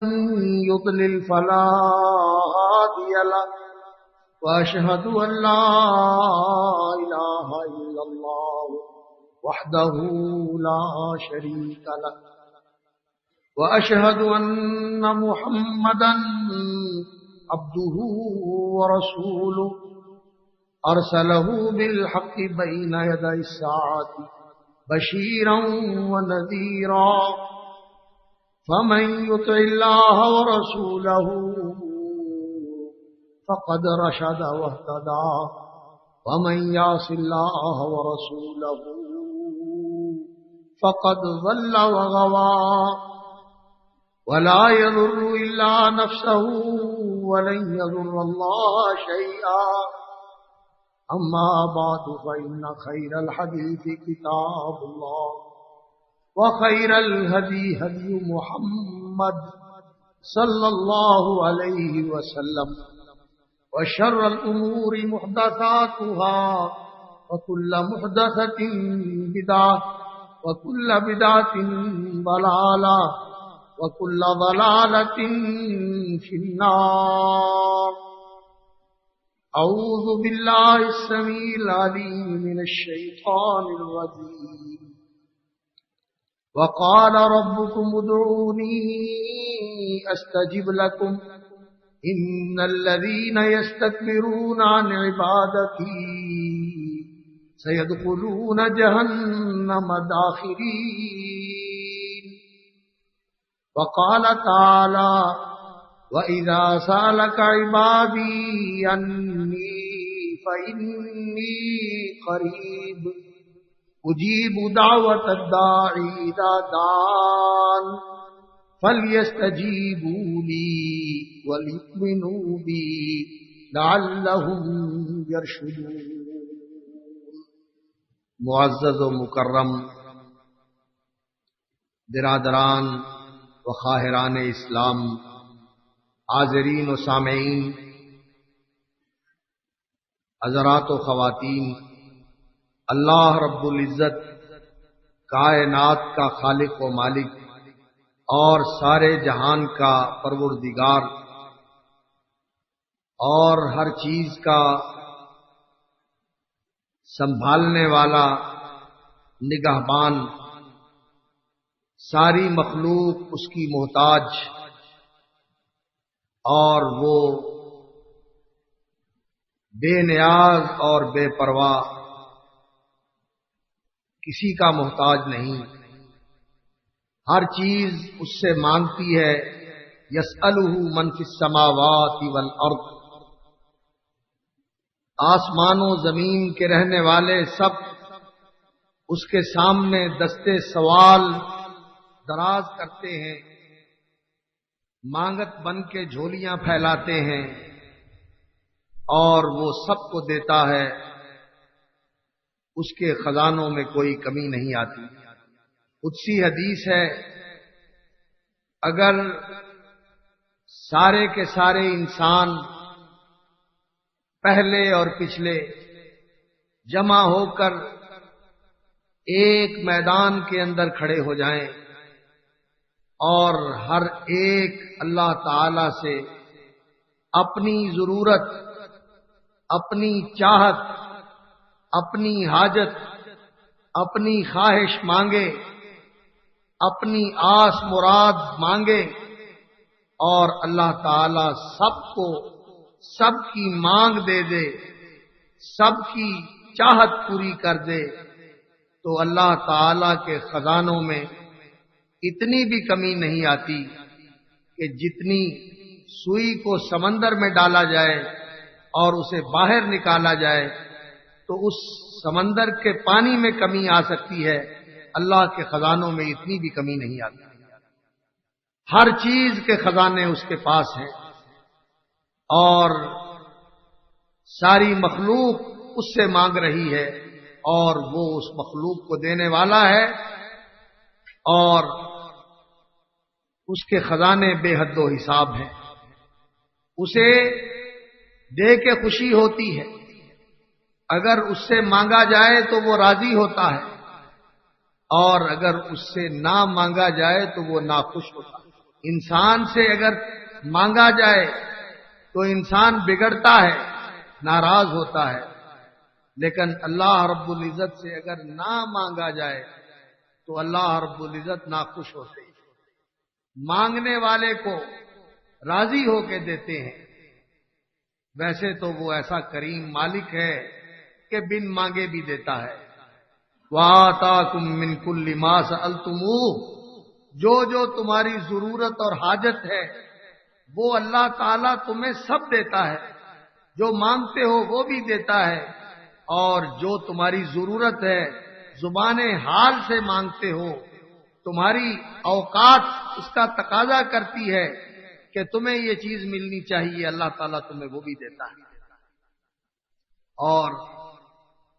يضلل فلا هادي له وأشهد أن لا إله إلا الله وحده لا شريك له وأشهد أن محمدا عبده ورسوله أرسله بالحق بين يدي الساعة بشيرا ونذيرا فمن يطع الله ورسوله فقد رشد واهتدى ومن يعص الله ورسوله فقد ضل وغوى ولا يضر إلا نفسه ولن يضر الله شيئا أما بعد فإن خير الحديث كتاب الله وخير الهدي هدي محمد صلى الله عليه وسلم وشر الأمور محدثاتها وكل محدثة بدعة وكل بدعة ضلالة وكل ضلالة في النار. أعوذ بالله السميع العليم من الشيطان الرجيم. وقال ربكم ادعوني أستجب لكم إن الذين يستكبرون عن عبادتي سيدخلون جهنم داخرين. وقال تعالى وَإِذَا سَأَلَكَ عِبَادِي أَنِّي فَإِنِّي قَرِيبٌ أُجِيبُ دَعْوَةَ الدَّاعِ إِذَا دَعَانِ فَلْيَسْتَجِيبُوا لِي وَلْيُؤْمِنُوا بِي لَعَلَّهُمْ يَرْشُدُونَ. معزز و مکرم برادران و خواہران اسلام، حاضرین و سامعین، حضرات و خواتین، اللہ رب العزت کائنات کا خالق و مالک اور سارے جہان کا پروردگار اور ہر چیز کا سنبھالنے والا نگہبان، ساری مخلوق اس کی محتاج اور وہ بے نیاز اور بے پرواہ، کسی کا محتاج نہیں. ہر چیز اس سے مانگتی ہے. یسألہ من فی السماوات والارض، آسمان و زمین کے رہنے والے سب اس کے سامنے دستے سوال دراز کرتے ہیں، مانگت بن کے جھولیاں پھیلاتے ہیں، اور وہ سب کو دیتا ہے. اس کے خزانوں میں کوئی کمی نہیں آتی. قدسی حدیث ہے، اگر سارے کے سارے انسان پہلے اور پچھلے جمع ہو کر ایک میدان کے اندر کھڑے ہو جائیں اور ہر ایک اللہ تعالی سے اپنی ضرورت، اپنی چاہت، اپنی حاجت، اپنی خواہش مانگے، اپنی آس مراد مانگے، اور اللہ تعالی سب کو سب کی مانگ دے دے، سب کی چاہت پوری کر دے، تو اللہ تعالی کے خزانوں میں اتنی بھی کمی نہیں آتی کہ جتنی سوئی کو سمندر میں ڈالا جائے اور اسے باہر نکالا جائے تو اس سمندر کے پانی میں کمی آ سکتی ہے، اللہ کے خزانوں میں اتنی بھی کمی نہیں آتی. ہر چیز کے خزانے اس کے پاس ہیں اور ساری مخلوق اس سے مانگ رہی ہے، اور وہ اس مخلوق کو دینے والا ہے، اور اس کے خزانے بے حد و حساب ہیں. اسے دے کے خوشی ہوتی ہے، اگر اس سے مانگا جائے تو وہ راضی ہوتا ہے، اور اگر اس سے نہ مانگا جائے تو وہ ناخوش ہوتا ہے. انسان سے اگر مانگا جائے تو انسان بگڑتا ہے، ناراض ہوتا ہے، لیکن اللہ رب العزت سے اگر نہ مانگا جائے تو اللہ رب العزت ناخوش ہوتے ہیں، مانگنے والے کو راضی ہو کے دیتے ہیں۔ ویسے تو وہ ایسا کریم مالک ہے کہ بن مانگے بھی دیتا ہے۔ وَآتَاكُم مِّن كُلِّ مَا سَأَلْتُمُوهُ، جو تمہاری ضرورت اور حاجت ہے وہ اللہ تعالیٰ تمہیں سب دیتا ہے، جو مانگتے ہو وہ بھی دیتا ہے، اور جو تمہاری ضرورت ہے زبان حال سے مانگتے ہو، تمہاری اوقات اس کا تقاضا کرتی ہے کہ تمہیں یہ چیز ملنی چاہیے، اللہ تعالیٰ تمہیں وہ بھی دیتا ہے۔ اور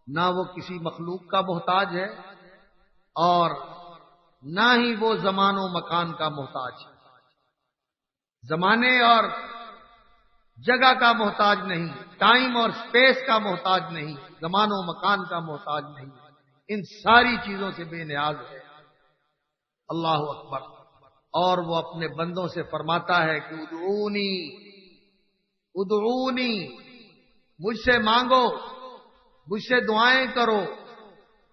نہ وہ کسی مخلوق کا محتاج ہے اور نہ ہی وہ زمان و مکان کا محتاج ہے، زمانے اور جگہ کا محتاج نہیں، ٹائم اور سپیس کا محتاج نہیں، زمان و مکان کا محتاج نہیں، ان ساری چیزوں سے بے نیاز ہے۔ اللہ اکبر۔ اور وہ اپنے بندوں سے فرماتا ہے کہ ادعونی ادعونی، مجھ سے مانگو، مجھ سے دعائیں کرو،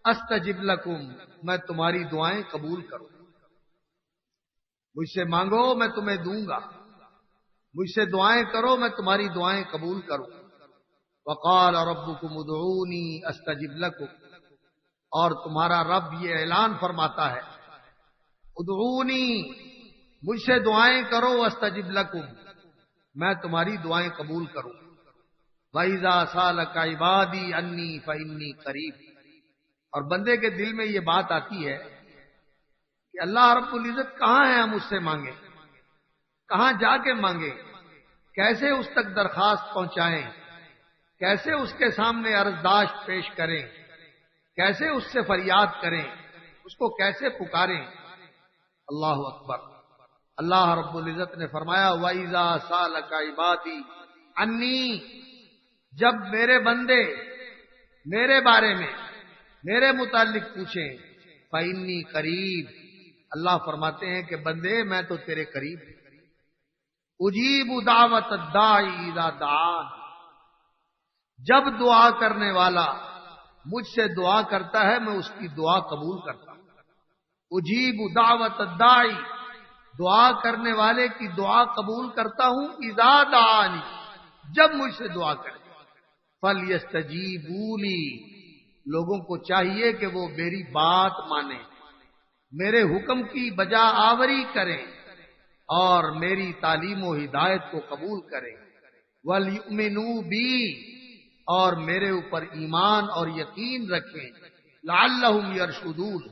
استجب لکم، میں تمہاری دعائیں قبول کروں۔ مجھ سے مانگو میں تمہیں دوں گا، مجھ سے دعائیں کرو میں تمہاری دعائیں قبول کروں۔ وقال ربکم ادعونی استجب لکم، اور تمہارا رب یہ اعلان فرماتا ہے ادعونی، مجھ سے دعائیں کرو، استجب لکم، میں تمہاری دعائیں قبول کروں۔ وَإِذَا سَأَلَكَ عِبَادِي عَنِّي فَإِنِّي قَرِيبٌ، اور بندے کے دل میں یہ بات آتی ہے کہ اللہ رب العزت کہاں ہے، ہم اس سے مانگیں، کہاں جا کے مانگیں، کیسے اس تک درخواست پہنچائیں، کیسے اس کے سامنے عرضداشت پیش کریں، کیسے اس سے فریاد کریں، اس کو کیسے پکاریں۔ اللہ اکبر۔ اللہ رب العزت نے فرمایا وَإِذَا سَأَلَكَ عِبَادِي عَنِّي، جب میرے بندے میرے بارے میں، میرے متعلق پوچھیں، فَإِنِّي قریب، اللہ فرماتے ہیں کہ بندے میں تو تیرے قریب ہوں، اجیب دعوت الداعی اذا دعان، جب دعا کرنے والا مجھ سے دعا کرتا ہے میں اس کی دعا قبول کرتا ہوں۔ اجیب دعوت الداعی، دعا کرنے والے کی دعا قبول کرتا ہوں، اذا دعانی، جب مجھ سے دعا کرے۔ فَلْيَسْتَجِيبُوا لِي، لوگوں کو چاہیے کہ وہ میری بات مانیں، میرے حکم کی بجا آوری کریں اور میری تعلیم و ہدایت کو قبول کریں۔ وَلْيُؤْمِنُوا بِي، اور میرے اوپر ایمان اور یقین رکھیں۔ لَعَلَّهُمْ يَرْشُدُونَ،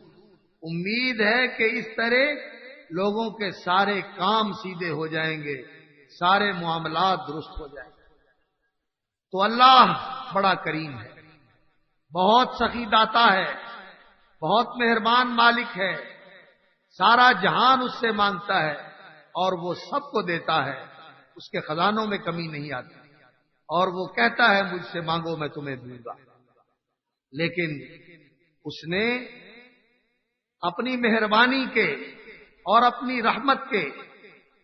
امید ہے کہ اس طرح لوگوں کے سارے کام سیدھے ہو جائیں گے، سارے معاملات درست ہو جائیں گے۔ تو اللہ بڑا کریم ہے، بہت سخی داتا ہے، بہت مہربان مالک ہے، سارا جہان اس سے مانگتا ہے اور وہ سب کو دیتا ہے، اس کے خزانوں میں کمی نہیں آتی، اور وہ کہتا ہے مجھ سے مانگو میں تمہیں دوں گا۔ لیکن اس نے اپنی مہربانی کے اور اپنی رحمت کے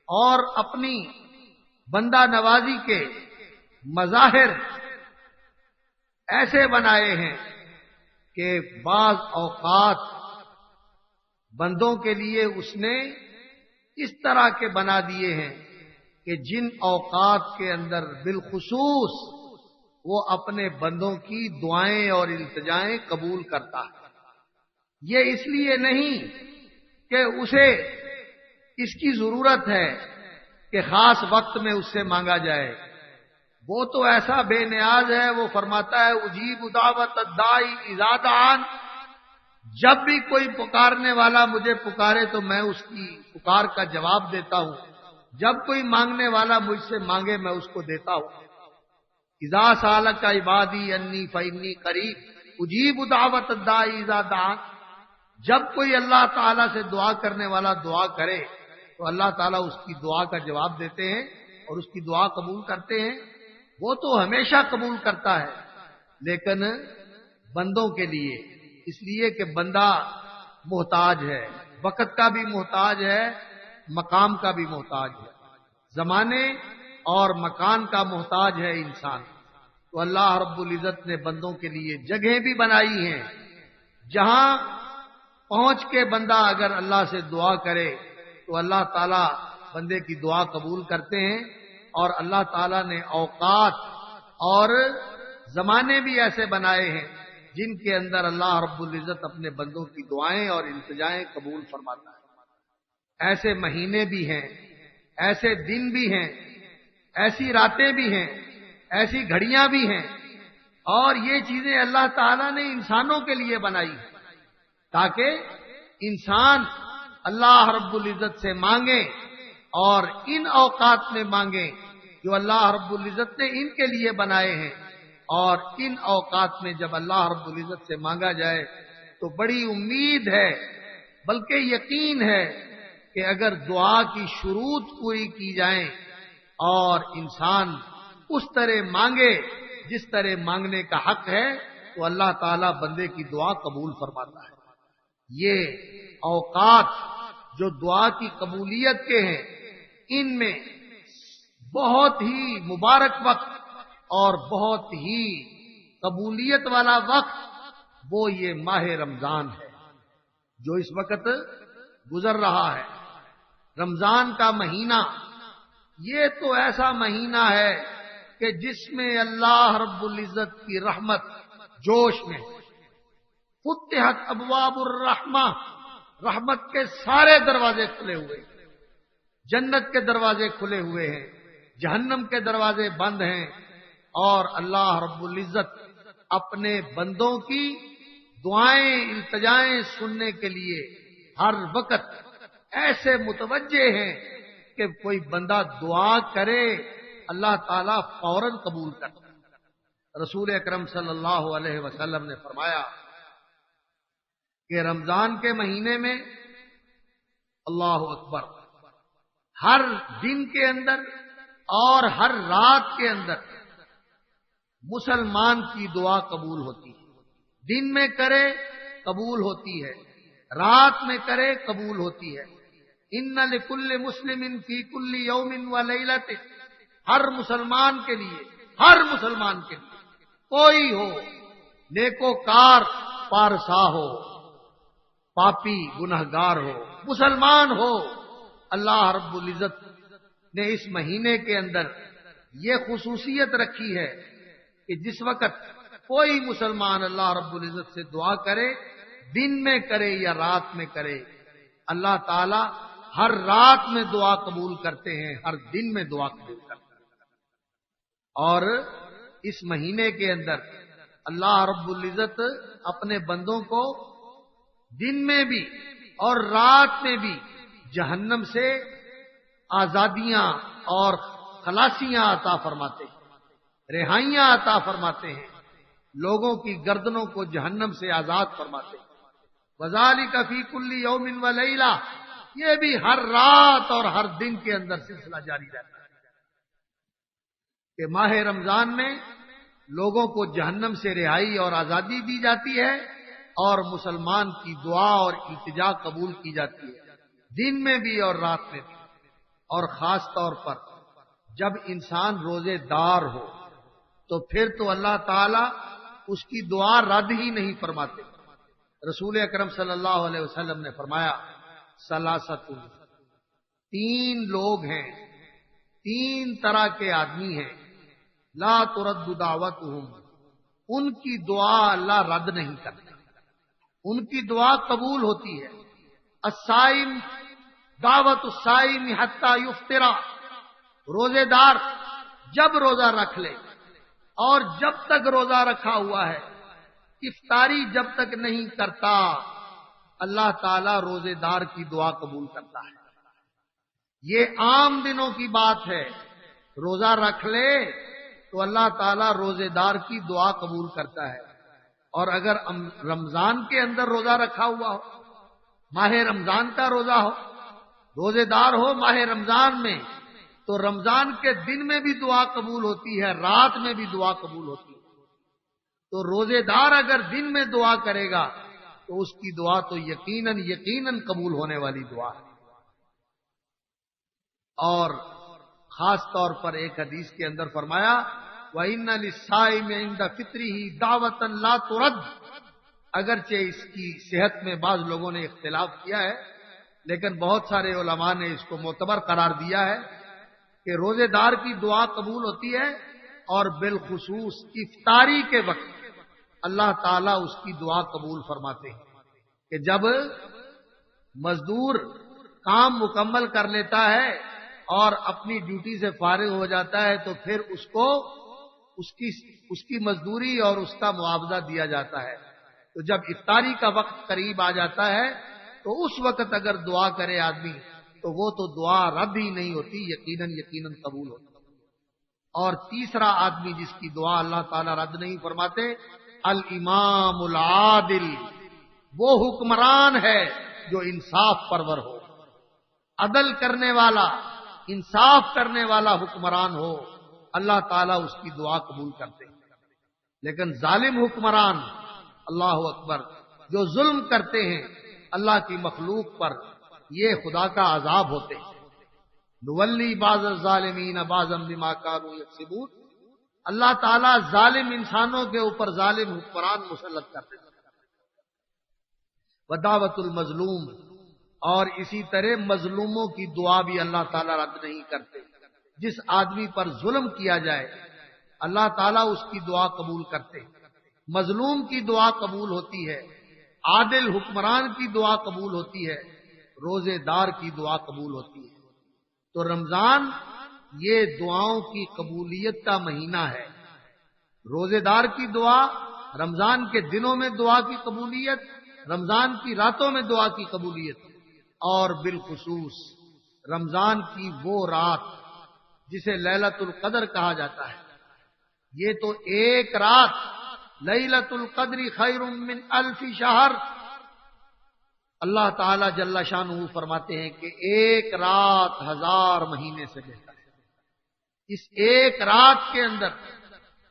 اور اپنی بندہ نوازی کے مظاہر ایسے بنائے ہیں کہ بعض اوقات بندوں کے لیے اس نے اس طرح کے بنا دیے ہیں کہ جن اوقات کے اندر بالخصوص وہ اپنے بندوں کی دعائیں اور التجائیں قبول کرتا ہے۔ یہ اس لیے نہیں کہ اسے اس کی ضرورت ہے کہ خاص وقت میں اس سے مانگا جائے، وہ تو ایسا بے نیاز ہے، وہ فرماتا ہے اجیب دعوت الداعی اذا دعان، جب بھی کوئی پکارنے والا مجھے پکارے تو میں اس کی پکار کا جواب دیتا ہوں، جب کوئی مانگنے والا مجھ سے مانگے میں اس کو دیتا ہوں۔ اذا سالک عبادی انی فانی قریب اجیب دعوت الداعی اذا دعان، جب کوئی اللہ تعالیٰ سے دعا کرنے والا دعا کرے تو اللہ تعالیٰ اس کی دعا کا جواب دیتے ہیں اور اس کی دعا قبول کرتے ہیں۔ وہ تو ہمیشہ قبول کرتا ہے، لیکن بندوں کے لیے، اس لیے کہ بندہ محتاج ہے، وقت کا بھی محتاج ہے، مقام کا بھی محتاج ہے، زمانے اور مکان کا محتاج ہے انسان۔ تو اللہ رب العزت نے بندوں کے لیے جگہیں بھی بنائی ہیں جہاں پہنچ کے بندہ اگر اللہ سے دعا کرے تو اللہ تعالیٰ بندے کی دعا قبول کرتے ہیں، اور اللہ تعالیٰ نے اوقات اور زمانے بھی ایسے بنائے ہیں جن کے اندر اللہ رب العزت اپنے بندوں کی دعائیں اور التجائیں قبول فرماتا ہے۔ ایسے مہینے بھی ہیں، ایسے دن بھی ہیں، ایسی راتیں بھی ہیں، ایسی گھڑیاں بھی ہیں، اور یہ چیزیں اللہ تعالیٰ نے انسانوں کے لیے بنائی ہیں تاکہ انسان اللہ رب العزت سے مانگے اور ان اوقات میں مانگے جو اللہ رب العزت نے ان کے لیے بنائے ہیں، اور ان اوقات میں جب اللہ رب العزت سے مانگا جائے تو بڑی امید ہے، بلکہ یقین ہے کہ اگر دعا کی شروط پوری کی جائیں اور انسان اس طرح مانگے جس طرح مانگنے کا حق ہے تو اللہ تعالیٰ بندے کی دعا قبول فرماتا ہے۔ یہ اوقات جو دعا کی قبولیت کے ہیں، ان میں بہت ہی مبارک وقت اور بہت ہی قبولیت والا وقت وہ یہ ماہ رمضان ہے جو اس وقت گزر رہا ہے۔ رمضان کا مہینہ یہ تو ایسا مہینہ ہے کہ جس میں اللہ رب العزت کی رحمت جوش میں فتحت ابواب الرحمہ، رحمت کے سارے دروازے کھلے ہوئے، جنت کے دروازے کھلے ہوئے ہیں، جہنم کے دروازے بند ہیں، اور اللہ رب العزت اپنے بندوں کی دعائیں التجائیں سننے کے لیے ہر وقت ایسے متوجہ ہیں کہ کوئی بندہ دعا کرے اللہ تعالیٰ فوراً قبول کرتا ہے۔ رسول اکرم صلی اللہ علیہ وسلم نے فرمایا کہ رمضان کے مہینے میں اللہ اکبر ہر دن کے اندر اور ہر رات کے اندر مسلمان کی دعا قبول ہوتی ہے، دن میں کرے قبول ہوتی ہے، رات میں کرے قبول ہوتی ہے۔ ان لکل مسلم فی کل یوم و لیلۃ، ہر مسلمان کے لیے، ہر مسلمان کے لیے، کوئی ہو نیکوکار پارسا ہو، پاپی گنہگار ہو، مسلمان ہو، اللہ رب العزت نے اس مہینے کے اندر یہ خصوصیت رکھی ہے کہ جس وقت کوئی مسلمان اللہ رب العزت سے دعا کرے، دن میں کرے یا رات میں کرے، اللہ تعالی ہر رات میں دعا قبول کرتے ہیں، ہر دن میں دعا قبول کرتے ہیں۔ اور اس مہینے کے اندر اللہ رب العزت اپنے بندوں کو دن میں بھی اور رات میں بھی جہنم سے آزادیاں اور خلاصیاں عطا فرماتے ہیں، رہائیاں عطا فرماتے ہیں، لوگوں کی گردنوں کو جہنم سے آزاد فرماتے ہیں۔ وذالک فی کل یوم و لیلہ، یہ بھی ہر رات اور ہر دن کے اندر سلسلہ جاری رہتا ہے کہ ماہ رمضان میں لوگوں کو جہنم سے رہائی اور آزادی دی جاتی ہے، اور مسلمان کی دعا اور التجا قبول کی جاتی ہے، دن میں بھی اور رات میں بھی۔ اور خاص طور پر جب انسان روزے دار ہو تو پھر تو اللہ تعالی اس کی دعا رد ہی نہیں فرماتے۔ رسول اکرم صلی اللہ علیہ وسلم نے فرمایا ثلاثۃ، تین لوگ ہیں، تین طرح کے آدمی ہیں، لا ترد دعوتہم، ان کی دعا اللہ رد نہیں کرتا، ان کی دعا قبول ہوتی ہے۔ الصائم، دعوت الصائم حتی یفطر، روزے دار جب روزہ رکھ لے اور جب تک روزہ رکھا ہوا ہے، افطاری جب تک نہیں کرتا، اللہ تعالی روزے دار کی دعا قبول کرتا ہے۔ یہ عام دنوں کی بات ہے، روزہ رکھ لے تو اللہ تعالی روزے دار کی دعا قبول کرتا ہے۔ اور اگر رمضان کے اندر روزہ رکھا ہوا ہو، ماہ رمضان کا روزہ ہو، روزے دار ہو ماہ رمضان میں، تو رمضان کے دن میں بھی دعا قبول ہوتی ہے، رات میں بھی دعا قبول ہوتی ہے۔ تو روزے دار اگر دن میں دعا کرے گا تو اس کی دعا تو یقیناً قبول ہونے والی دعا ہے۔ اور خاص طور پر ایک حدیث کے اندر فرمایا وَإِنَّ لِلصَّائِمِ عِندَ فِطْرِهِ دَعْوَةً لَا تُرَدُّ، اگرچہ اس کی صحت میں بعض لوگوں نے اختلاف کیا ہے، لیکن بہت سارے علماء نے اس کو معتبر قرار دیا ہے کہ روزے دار کی دعا قبول ہوتی ہے، اور بالخصوص افطاری کے وقت اللہ تعالیٰ اس کی دعا قبول فرماتے ہیں کہ جب مزدور کام مکمل کر لیتا ہے اور اپنی ڈیوٹی سے فارغ ہو جاتا ہے تو پھر اس کو اس کی مزدوری اور اس کا معاوضہ دیا جاتا ہے، تو جب افطاری کا وقت قریب آ جاتا ہے تو اس وقت اگر دعا کرے آدمی تو وہ تو دعا رد ہی نہیں ہوتی، یقیناً قبول ہوتی۔ اور تیسرا آدمی جس کی دعا اللہ تعالیٰ رد نہیں فرماتے، الامام العادل، وہ حکمران ہے جو انصاف پرور ہو، عدل کرنے والا، انصاف کرنے والا حکمران ہو، اللہ تعالیٰ اس کی دعا قبول کرتے ہیں۔ لیکن ظالم حکمران، اللہ اکبر، جو ظلم کرتے ہیں اللہ کی مخلوق پر، یہ خدا کا عذاب ہوتے ہیں۔ نولی بعض الظالمین بعضا بما كانوا یکسبون، اللہ تعالیٰ ظالم انسانوں کے اوپر ظالم حکمران مسلط کرتے ہیں۔ ودعوت المظلوم، اور اسی طرح مظلوموں کی دعا بھی اللہ تعالیٰ رد نہیں کرتے۔ جس آدمی پر ظلم کیا جائے اللہ تعالیٰ اس کی دعا قبول کرتے ہیں، مظلوم کی دعا قبول ہوتی ہے، عادل حکمران کی دعا قبول ہوتی ہے، روزے دار کی دعا قبول ہوتی ہے۔ تو رمضان یہ دعاؤں کی قبولیت کا مہینہ ہے۔ روزے دار کی دعا، رمضان کے دنوں میں دعا کی قبولیت، رمضان کی راتوں میں دعا کی قبولیت، اور بالخصوص رمضان کی وہ رات جسے لیلۃ القدر کہا جاتا ہے، یہ تو ایک رات، لیلۃ القدر خیر من الف شہر، اللہ تعالی جل شانہ فرماتے ہیں کہ ایک رات 1000 مہینے سے بہتر ہے۔ اس ایک رات کے اندر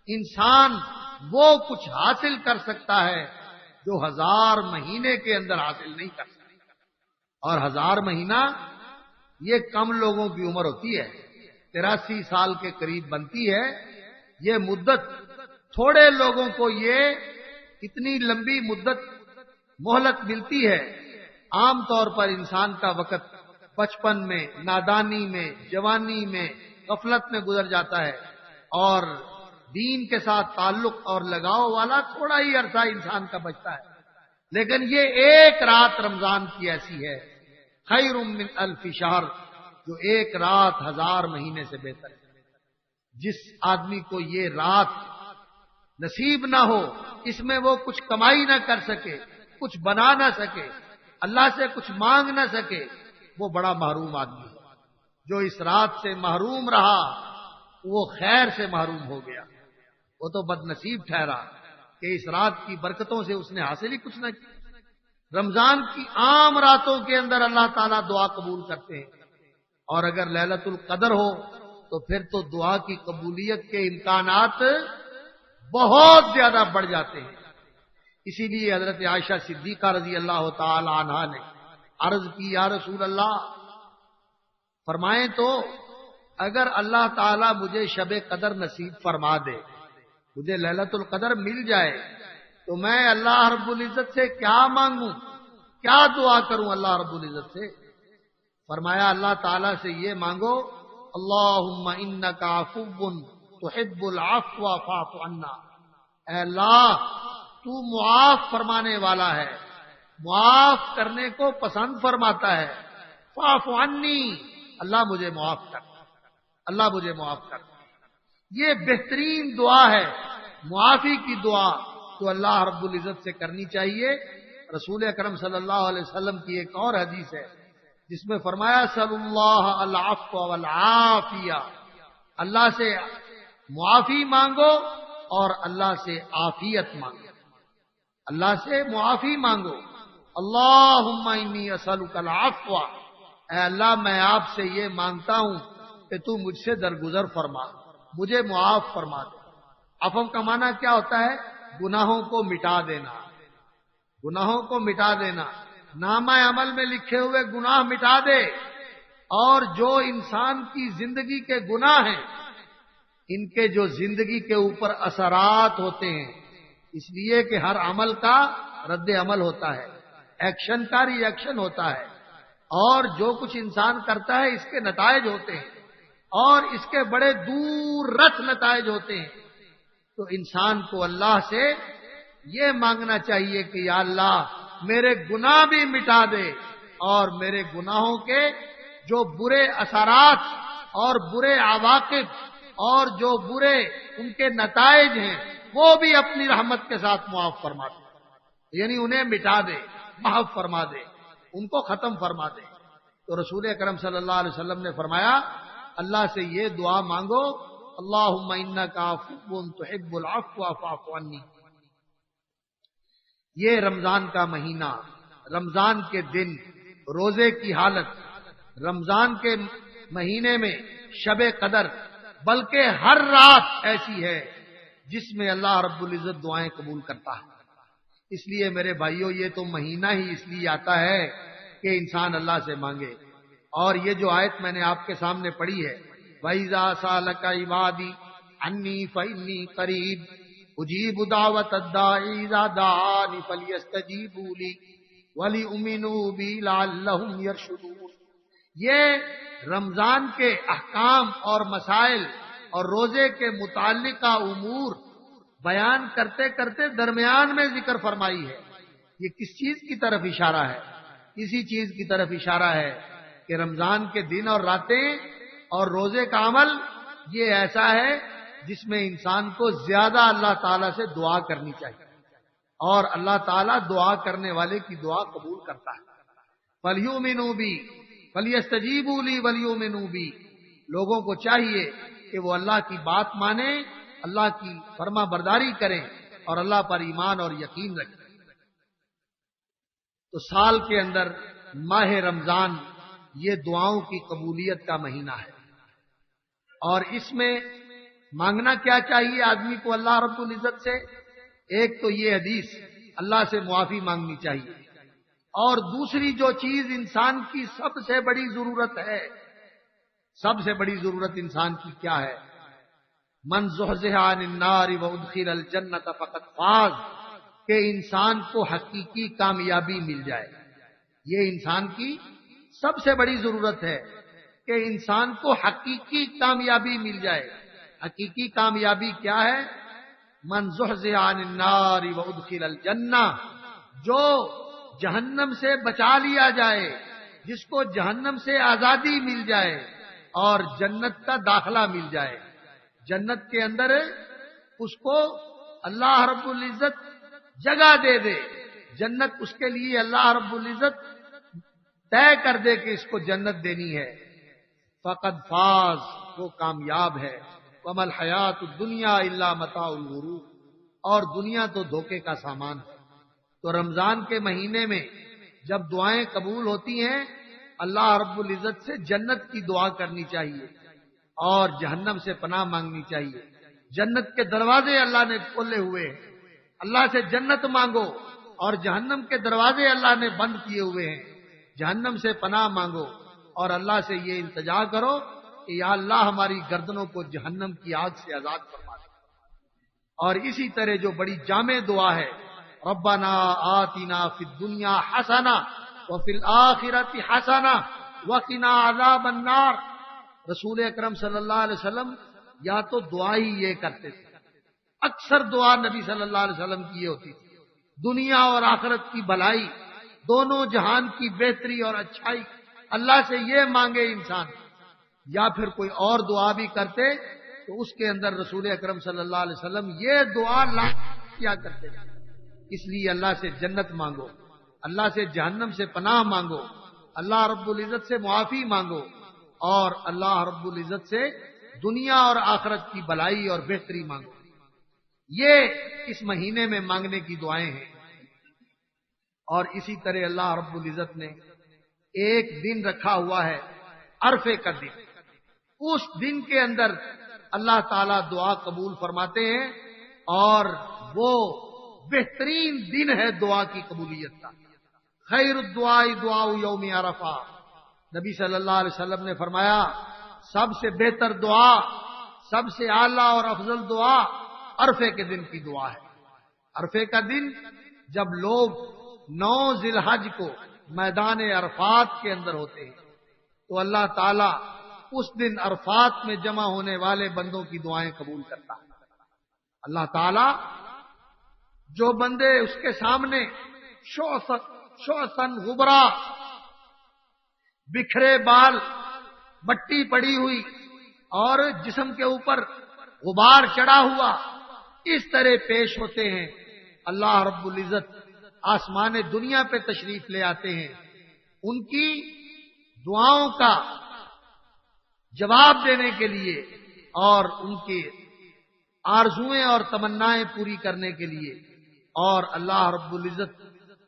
انسان وہ کچھ حاصل کر سکتا ہے جو 1000 مہینے کے اندر حاصل نہیں کر سکتا، اور 1000 مہینہ یہ کم لوگوں کی عمر ہوتی ہے، 83 سال کے قریب بنتی ہے یہ مدت۔ تھوڑے لوگوں کو یہ اتنی لمبی مدت مہلت ملتی ہے۔ عام طور پر انسان کا وقت بچپن میں، نادانی میں، جوانی میں، غفلت میں گزر جاتا ہے، اور دین کے ساتھ تعلق اور لگاؤ والا تھوڑا ہی عرصہ انسان کا بچتا ہے۔ لیکن یہ ایک رات رمضان کی ایسی ہے، خیر من الف شہر، جو ایک رات 1000 مہینے سے بہتر ہے۔ جس آدمی کو یہ رات نصیب نہ ہو، اس میں وہ کچھ کمائی نہ کر سکے، کچھ بنا نہ سکے، اللہ سے کچھ مانگ نہ سکے، وہ بڑا محروم آدمی ہے۔ جو اس رات سے محروم رہا وہ خیر سے محروم ہو گیا، وہ تو بد نصیب ٹھہرا کہ اس رات کی برکتوں سے اس نے حاصل ہی کچھ نہ کیا۔ رمضان کی عام راتوں کے اندر اللہ تعالیٰ دعا قبول کرتے ہیں، اور اگر لیلۃ القدر ہو تو پھر تو دعا کی قبولیت کے امکانات بہت زیادہ بڑھ جاتے ہیں۔ اسی لیے حضرت عائشہ صدیقہ رضی اللہ تعالی عنہا نے عرض کی، یا رسول اللہ، فرمائیں تو اگر اللہ تعالیٰ مجھے شب قدر نصیب فرما دے، مجھے لیلۃ القدر مل جائے، تو میں اللہ رب العزت سے کیا مانگوں، کیا دعا کروں اللہ رب العزت سے؟ فرمایا اللہ تعالیٰ سے یہ مانگو، اللہم انک عفو تحب العفو فاعف عنا، اے اللہ تو معاف فرمانے والا ہے، معاف کرنے کو پسند فرماتا ہے، فاعف عنی، اللہ مجھے معاف کر، اللہ مجھے معاف کر۔ یہ بہترین دعا ہے، معافی کی دعا تو اللہ رب العزت سے کرنی چاہیے۔ رسول اکرم صلی اللہ علیہ وسلم کی ایک اور حدیث ہے جس میں فرمایا صلی اللہ العفو والعافیہ، اللہ سے معافی مانگو اور اللہ سے عافیت مانگو، اللہ سے معافی مانگو۔ اللہم انی اسألک العفو، اے اللہ میں آپ سے یہ مانگتا ہوں کہ تو مجھ سے درگزر فرما، مجھے معاف فرما دے۔ عفو کا معنی کیا ہوتا ہے؟ گناہوں کو مٹا دینا، گناہوں کو مٹا دینا، نامہ عمل میں لکھے ہوئے گناہ مٹا دے، اور جو انسان کی زندگی کے گناہ ہیں ان کے جو زندگی کے اوپر اثرات ہوتے ہیں، اس لیے کہ ہر عمل کا رد عمل ہوتا ہے، ایکشن کا ری ایکشن ہوتا ہے، اور جو کچھ انسان کرتا ہے اس کے نتائج ہوتے ہیں، اور اس کے بڑے دور رس نتائج ہوتے ہیں۔ تو انسان کو اللہ سے یہ مانگنا چاہیے کہ یا اللہ میرے گناہ بھی مٹا دے، اور میرے گناہوں کے جو برے اثرات اور برے عواقب اور جو برے ان کے نتائج ہیں وہ بھی اپنی رحمت کے ساتھ معاف فرما دے، یعنی انہیں مٹا دے، معاف فرما دے، ان کو ختم فرما دے۔ تو رسول اکرم صلی اللہ علیہ وسلم نے فرمایا اللہ سے یہ دعا مانگو، اللہم انک عفو تحب العفو فاعف عنی۔ یہ رمضان کا مہینہ، رمضان کے دن، روزے کی حالت، رمضان کے مہینے میں شب قدر، بلکہ ہر رات ایسی ہے جس میں اللہ رب العزت دعائیں قبول کرتا ہے۔ اس لیے میرے بھائیوں یہ تو مہینہ ہی اس لیے آتا ہے کہ انسان اللہ سے مانگے۔ اور یہ جو آیت میں نے آپ کے سامنے پڑھی ہے، وَإِذَا سَأَلَكَ عِبَادِي عَنِّي فَإِنِّي قَرِيبٌ أُجِيبُ دَعْوَةَ الدَّاعِ إِذَا دَعَانِ فَلْيَسْتَجِيبُوا لِي وَلْيُؤْمِنُوا بِي لَعَلَّهُمْ يَرْشُدُونَ۔ یہ رمضان کے احکام اور مسائل اور روزے کے متعلقہ امور بیان کرتے کرتے درمیان میں ذکر فرمائی ہے۔ یہ کس چیز کی طرف اشارہ ہے؟ اسی چیز کی طرف اشارہ ہے کہ رمضان کے دن اور راتیں اور روزے کا عمل یہ ایسا ہے جس میں انسان کو زیادہ اللہ تعالیٰ سے دعا کرنی چاہیے، اور اللہ تعالیٰ دعا کرنے والے کی دعا قبول کرتا ہے۔ فَلْيُؤْمِنُوا بِي فَلْيَسْتَجِيبُوا لِي وَلْيُؤْمِنُوا بِي، لوگوں کو چاہیے کہ وہ اللہ کی بات مانیں، اللہ کی فرما برداری کریں اور اللہ پر ایمان اور یقین رکھیں۔ تو سال کے اندر ماہ رمضان یہ دعاؤں کی قبولیت کا مہینہ ہے، اور اس میں مانگنا کیا چاہیے آدمی کو اللہ رب العزت سے؟ ایک تو یہ حدیث اللہ سے معافی مانگنی چاہیے، اور دوسری جو چیز انسان کی سب سے بڑی ضرورت ہے، سب سے بڑی ضرورت انسان کی کیا ہے؟ من زحزح عن النار وادخل الجنت فقد فاز، کہ انسان کو حقیقی کامیابی مل جائے۔ یہ انسان کی سب سے بڑی ضرورت ہے کہ انسان کو حقیقی کامیابی مل جائے۔ حقیقی کامیابی کیا ہے؟ من زحزح عن النار وادخل الجنہ، جو جہنم سے بچا لیا جائے، جس کو جہنم سے آزادی مل جائے اور جنت کا داخلہ مل جائے۔ جنت کے اندر اس کو اللہ رب العزت جگہ دے دے، جنت اس کے لیے اللہ رب العزت طے کر دے کہ اس کو جنت دینی ہے، فقد فاز، وہ کامیاب ہے۔ وما الحیات الدنیا الا متاع الغرور، اور دنیا تو دھوکے کا سامان ہے۔ تو رمضان کے مہینے میں جب دعائیں قبول ہوتی ہیں، اللہ رب العزت سے جنت کی دعا کرنی چاہیے اور جہنم سے پناہ مانگنی چاہیے۔ جنت کے دروازے اللہ نے کھولے ہوئے ہیں، اللہ سے جنت مانگو، اور جہنم کے دروازے اللہ نے بند کیے ہوئے ہیں، جہنم سے پناہ مانگو اور اللہ سے یہ التجا کرو کہ یا اللہ ہماری گردنوں کو جہنم کی آگ سے آزاد فرما دے۔ اور اسی طرح جو بڑی جامع دعا ہے، ربنا آتنا فی الدنیا حسنہ وفی الآخرۃ حسنہ وقنا عذاب النار۔ رسول اکرم صلی اللہ علیہ وسلم یا تو دعا ہی یہ کرتے تھے، اکثر دعا نبی صلی اللہ علیہ وسلم کی یہ ہوتی تھی، دنیا اور آخرت کی بھلائی، دونوں جہان کی بہتری اور اچھائی اللہ سے یہ مانگے انسان، یا پھر کوئی اور دعا بھی کرتے تو اس کے اندر رسول اکرم صلی اللہ علیہ وسلم یہ دعا کیا کرتے تھے۔ اس لیے اللہ سے جنت مانگو، اللہ سے جہنم سے پناہ مانگو، اللہ رب العزت سے معافی مانگو، اور اللہ رب العزت سے دنیا اور آخرت کی بھلائی اور بہتری مانگو۔ یہ اس مہینے میں مانگنے کی دعائیں ہیں۔ اور اسی طرح اللہ رب العزت نے ایک دن رکھا ہوا ہے، عرفے کا دن، اس دن کے اندر اللہ تعالیٰ دعا قبول فرماتے ہیں، اور وہ بہترین دن ہے دعا کی قبولیت کا۔ خیر الدعاء دعاء یوم عرفہ، نبی صلی اللہ علیہ وسلم نے فرمایا سب سے بہتر دعا، سب سے اعلیٰ اور افضل دعا عرفے کے دن کی دعا ہے۔ عرفے کا دن جب لوگ 9 ذی الحج کو میدان عرفات کے اندر ہوتے ہیں تو اللہ تعالیٰ اس دن عرفات میں جمع ہونے والے بندوں کی دعائیں قبول کرتا ہے۔ اللہ تعالیٰ جو بندے اس کے سامنے شوثن غبرا، بکھرے بال، مٹی پڑی ہوئی اور جسم کے اوپر غبار چڑھا ہوا اس طرح پیش ہوتے ہیں، اللہ رب العزت آسمان دنیا پہ تشریف لے آتے ہیں، ان کی دعاؤں کا جواب دینے کے لیے اور ان کی آرزوئیں اور تمنائیں پوری کرنے کے لیے، اور اللہ رب العزت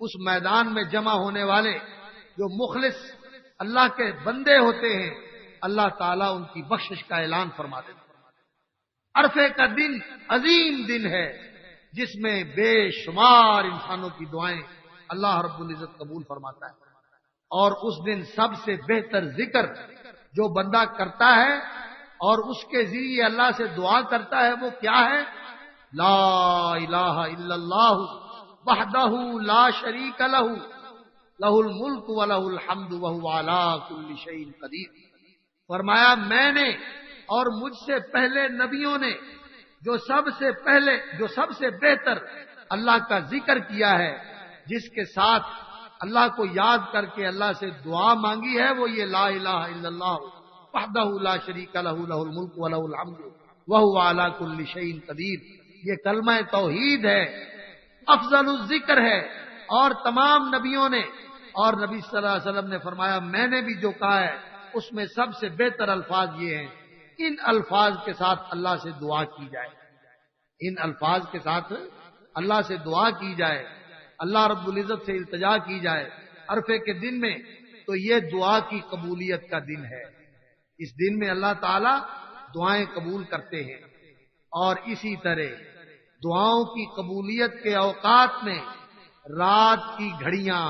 اس میدان میں جمع ہونے والے جو مخلص اللہ کے بندے ہوتے ہیں اللہ تعالیٰ ان کی بخشش کا اعلان فرما دیتے ہیں۔ عرفے کا دن عظیم دن ہے جس میں بے شمار انسانوں کی دعائیں اللہ رب العزت قبول فرماتا ہے، اور اس دن سب سے بہتر ذکر جو بندہ کرتا ہے اور اس کے ذریعے اللہ سے دعا کرتا ہے وہ کیا ہے؟ لا الہ الا اللہ وحدہ لا شریک لہ لہ الملک ولہ الحمد وہو علی کل شیء قدیر۔ فرمایا میں نے اور مجھ سے پہلے نبیوں نے جو سب سے بہتر اللہ کا ذکر کیا ہے، جس کے ساتھ اللہ کو یاد کر کے اللہ سے دعا مانگی ہے، وہ یہ لا الہ الا اللہ وحدہ لا شریک لہ لہ الملک ولہ الحمد وہو علی کل شیء قدیر۔ یہ کلمہ توحید ہے، افضل الذکر ہے، اور تمام نبیوں نے اور نبی صلی اللہ علیہ وسلم نے فرمایا میں نے بھی جو کہا ہے اس میں سب سے بہتر الفاظ یہ ہیں، ان الفاظ کے ساتھ اللہ سے دعا کی جائے، ان الفاظ کے ساتھ اللہ سے دعا کی جائے، اللہ رب العزت سے التجا کی جائے عرفے کے دن میں، تو یہ دعا کی قبولیت کا دن ہے۔ اس دن میں اللہ تعالی دعائیں قبول کرتے ہیں، اور اسی طرح دعاؤں کی قبولیت کے اوقات میں رات کی گھڑیاں،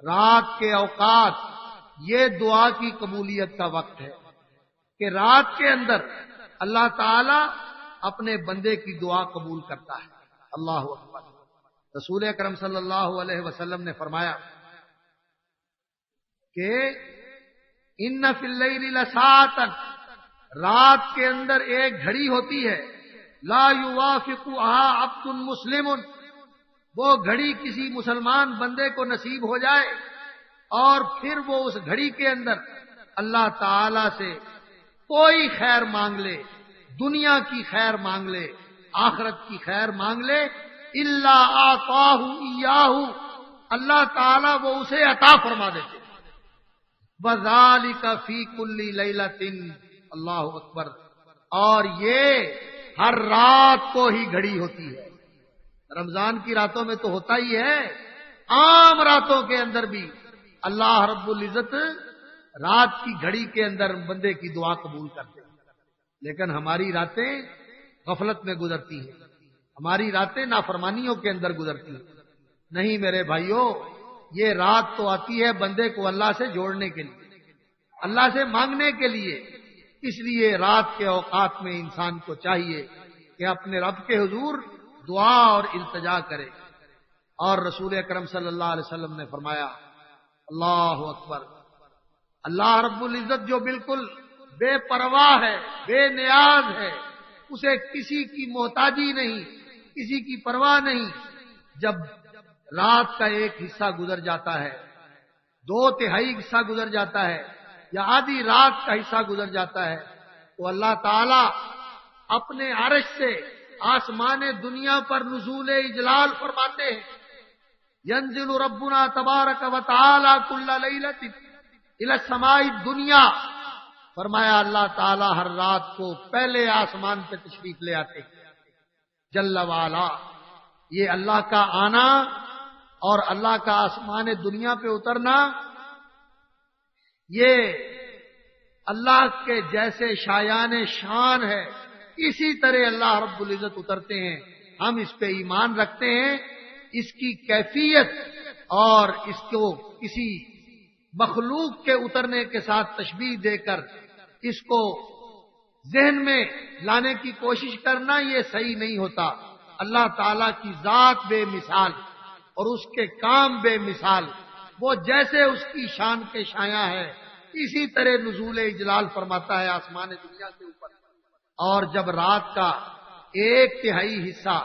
رات کے اوقات یہ دعا کی قبولیت کا وقت ہے کہ رات کے اندر اللہ تعالی اپنے بندے کی دعا قبول کرتا ہے۔ اللہ اکبر۔ رسول اکرم صلی اللہ علیہ وسلم نے فرمایا کہ ان فی اللیل لساعۃ، رات کے اندر ایک گھڑی ہوتی ہے، لا یوافقها عبد مسلم، وہ گھڑی کسی مسلمان بندے کو نصیب ہو جائے اور پھر وہ اس گھڑی کے اندر اللہ تعالی سے کوئی خیر مانگ لے، دنیا کی خیر مانگ لے، آخرت کی خیر مانگ لے، الا اعطاہ ایاہ، اللہ تعالی وہ اسے عطا فرما دیتے۔ وذالک فی کل لیلۃ، اللہ اکبر، اور یہ ہر رات کو ہی گھڑی ہوتی ہے۔ رمضان کی راتوں میں تو ہوتا ہی ہے، عام راتوں کے اندر بھی اللہ رب العزت رات کی گھڑی کے اندر بندے کی دعا قبول کرتے ہیں۔ لیکن ہماری راتیں غفلت میں گزرتی ہیں، ہماری راتیں نافرمانیوں کے اندر گزرتی ہیں۔ نہیں میرے بھائیوں، یہ رات تو آتی ہے بندے کو اللہ سے جوڑنے کے لیے، اللہ سے مانگنے کے لیے، اس لیے رات کے اوقات میں انسان کو چاہیے کہ اپنے رب کے حضور دعا اور التجا کرے۔ اور رسول اکرم صلی اللہ علیہ وسلم نے فرمایا، اللہ اکبر، اللہ رب العزت جو بالکل بے پرواہ ہے، بے نیاز ہے، اسے کسی کی محتاجی نہیں، کسی کی پرواہ نہیں، جب رات کا ایک حصہ گزر جاتا ہے، 2/3 حصہ گزر جاتا ہے، یا آدھی رات کا حصہ گزر جاتا ہے، تو اللہ تعالی اپنے عرش سے آسمان دنیا پر نزول اجلال فرماتے ہیں۔ ینزل ربنا تبارک و تعالی کل لیلۃ الی السماء الدنیا، فرمایا اللہ تعالی ہر رات کو پہلے آسمان پہ تشریف لے آتے ہیں۔ جل وعلا، یہ اللہ کا آنا اور اللہ کا آسمان دنیا پہ اترنا، یہ اللہ کے جیسے شایان شان ہے، اسی طرح اللہ رب العزت اترتے ہیں، ہم اس پہ ایمان رکھتے ہیں۔ اس کی کیفیت اور اس کو کسی مخلوق کے اترنے کے ساتھ تشبیہ دے کر اس کو ذہن میں لانے کی کوشش کرنا یہ صحیح نہیں ہوتا۔ اللہ تعالی کی ذات بے مثال اور اس کے کام بے مثال، وہ جیسے اس کی شان کے شایع ہے اسی طرح نزول اجلال فرماتا ہے آسمان دنیا کے اوپر۔ اور جب رات کا 1/3 حصہ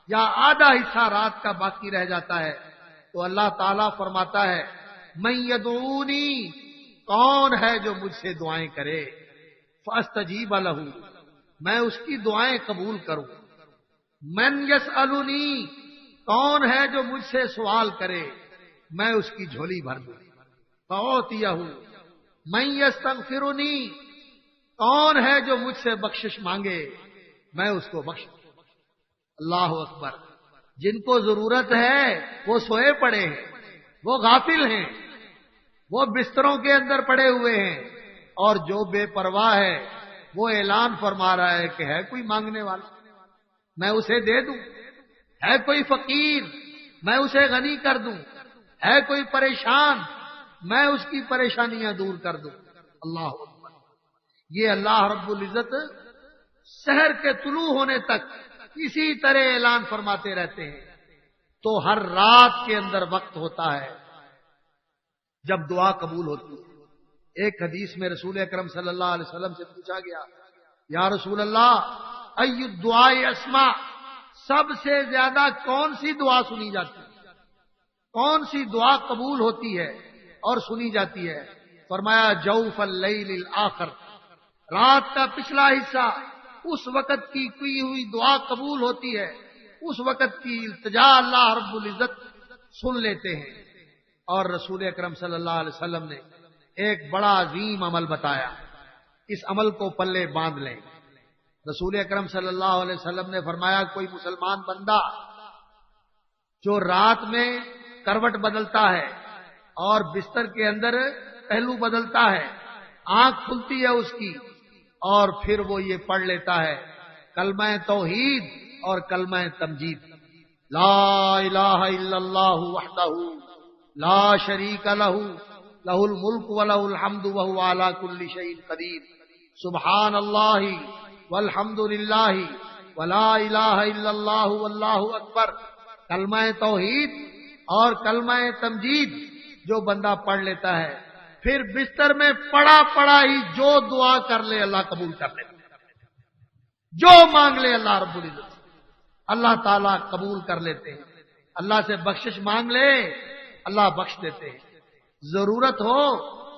یا آدھا حصہ رات کا باقی رہ جاتا ہے تو اللہ تعالیٰ فرماتا ہے من یدعونی، کون ہے جو مجھ سے دعائیں کرے، فاستجیب لہ، میں اس کی دعائیں قبول کروں۔ من یسألنی، کون ہے جو مجھ سے سوال کرے، میں اس کی جھولی بھر دوں۔ فاعطیہ، من یستغفرنی، کون ہے جو مجھ سے بخشش مانگے، میں اس کو بخش دوں۔ اللہ اکبر۔ جن کو ضرورت ہے وہ سوئے پڑے ہیں، وہ غافل ہیں، وہ بستروں کے اندر پڑے ہوئے ہیں، اور جو بے پرواہ ہے وہ اعلان فرما رہا ہے کہ ہے کوئی مانگنے والا میں اسے دے دوں، ہے کوئی فقیر میں اسے غنی کر دوں، ہے کوئی پریشان میں اس کی پریشانیاں دور کر دوں۔ اللہ اکبر۔ یہ اللہ رب العزت سحر کے طلوع ہونے تک اسی طرح اعلان فرماتے رہتے ہیں۔ تو ہر رات کے اندر وقت ہوتا ہے جب دعا قبول ہوتی ہے۔ ایک حدیث میں رسول اکرم صلی اللہ علیہ وسلم سے پوچھا گیا، یا رسول اللہ ای الدعاء اسمع، سب سے زیادہ کون سی دعا سنی جاتی ہے، کون سی دعا قبول ہوتی ہے اور سنی جاتی ہے؟ فرمایا جوف اللیل الآخر، رات کا پچھلا حصہ، اس وقت کی کی ہوئی دعا قبول ہوتی ہے، اس وقت کی التجا اللہ رب العزت سن لیتے ہیں۔ اور رسول اکرم صلی اللہ علیہ وسلم نے ایک بڑا عظیم عمل بتایا، اس عمل کو پلے باندھ لیں۔ رسول اکرم صلی اللہ علیہ وسلم نے فرمایا کوئی مسلمان بندہ جو رات میں کروٹ بدلتا ہے اور بستر کے اندر پہلو بدلتا ہے، آنکھ کھلتی ہے اس کی، اور پھر وہ یہ پڑھ لیتا ہے کلمہ توحید اور کلمہ تمجید، لا الہ الا اللہ وحدہ لا شریک لہ لہ الملک ولہ الحمد وہو علی کل شیء قدیر، سبحان اللہ والحمد للہ ولا الہ الا اللہ واللہ اکبر۔ کلمہ توحید اور کلمہ تمجید جو بندہ پڑھ لیتا ہے، پھر بستر میں پڑا پڑا ہی جو دعا کر لے اللہ قبول کر لیتا ہے، جو مانگ لے اللہ رب العزت اللہ تعالیٰ قبول کر لیتے ہیں۔ اللہ سے بخشش مانگ لے اللہ بخش دیتے ہیں، ضرورت ہو